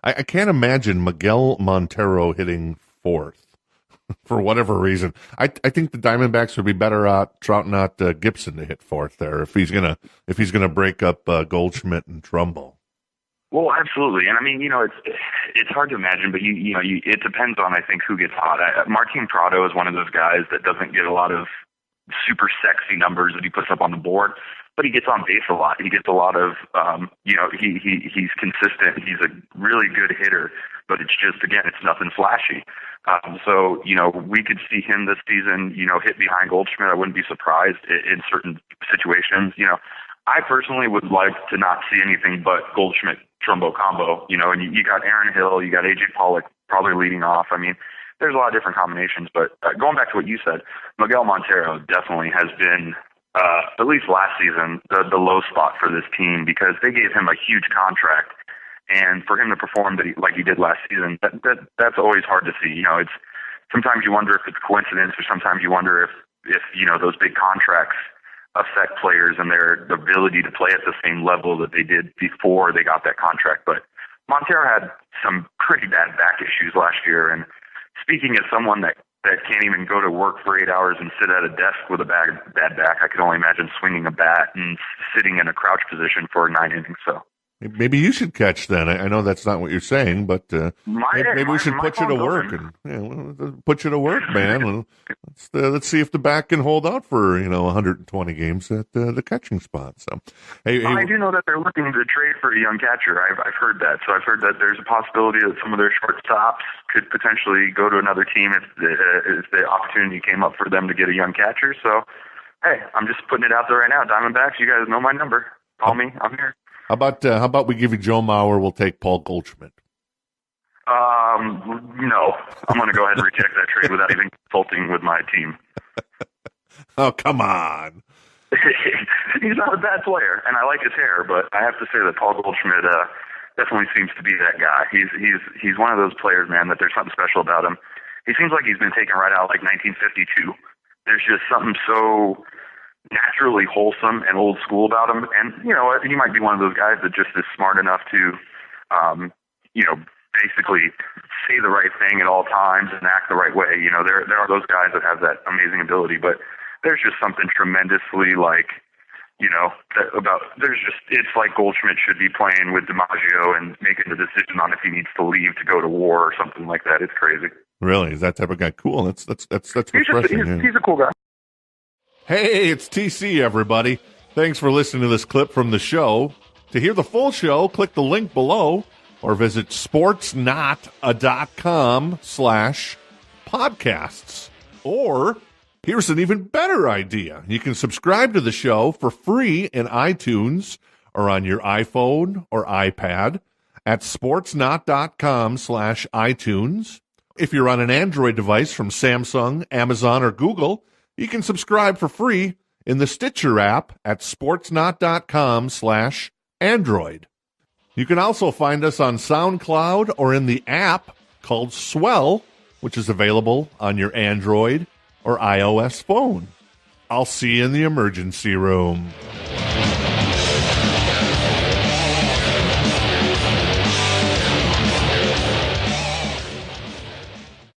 I can't imagine Miguel Montero hitting fourth for whatever reason. I think the Diamondbacks would be better out trotting out Gibson to hit fourth there if he's gonna break up Goldschmidt and Trumbo. Well, absolutely, and I mean, it's hard to imagine, but it depends on, I think, who gets hot. Martin Prado is one of those guys that doesn't get a lot of super sexy numbers that he puts up on the board, but he gets on base a lot. He gets a lot of, he's consistent. He's a really good hitter, but it's just, again, it's nothing flashy. So we could see him this season, hit behind Goldschmidt. I wouldn't be surprised in certain situations. I personally would like to not see anything but Goldschmidt-Trumbo combo, and you got Aaron Hill, you got A.J. Pollock probably leading off. I mean, there's a lot of different combinations, but going back to what you said, Miguel Montero definitely has been, at least last season, the low spot for this team because they gave him a huge contract, and for him to perform like he did last season, that's always hard to see. It's sometimes you wonder if it's coincidence, or sometimes you wonder if those big contracts affect players and their ability to play at the same level that they did before they got that contract. But Montero had some pretty bad back issues last year, and speaking as someone that can't even go to work for 8 hours and sit at a desk with a bad back, I can only imagine swinging a bat and sitting in a crouch position for 9 innings. So maybe you should catch then. I know that's not what you're saying, but maybe we should put you to work put you to work, man. Let's see if the back can hold out for 120 games at the catching spot. So, hey, I do know that they're looking to trade for a young catcher. I've heard that. So I've heard that there's a possibility that some of their shortstops could potentially go to another team if the opportunity came up for them to get a young catcher. So, hey, I'm just putting it out there right now. Diamondbacks, you guys know my number. Call me. I'm here. How about we give you Joe Mauer? We'll take Paul Goldschmidt. No. I'm going to go ahead and reject that trade without even consulting with my team. Oh, come on. He's not a bad player, and I like his hair, but I have to say that Paul Goldschmidt definitely seems to be that guy. He's one of those players, man, that there's something special about him. He seems like he's been taken right out like 1952. There's just something so naturally wholesome and old school about him, and he might be one of those guys that just is smart enough to basically say the right thing at all times and act the right way. There are those guys that have that amazing ability, but there's just something tremendously it's like Goldschmidt should be playing with DiMaggio and making the decision on if he needs to leave to go to war or something like that. It's crazy. Really? Is that type of guy cool? That's refreshing. He's a cool guy. Hey, it's TC, everybody. Thanks for listening to this clip from the show. To hear the full show, click the link below or visit sportsnot.com/podcasts. Or here's an even better idea. You can subscribe to the show for free in iTunes or on your iPhone or iPad at sportsnot.com/iTunes. If you're on an Android device from Samsung, Amazon, or Google, you can subscribe for free in the Stitcher app at sportsnot.com/Android. You can also find us on SoundCloud or in the app called Swell, which is available on your Android or iOS phone. I'll see you in the emergency room.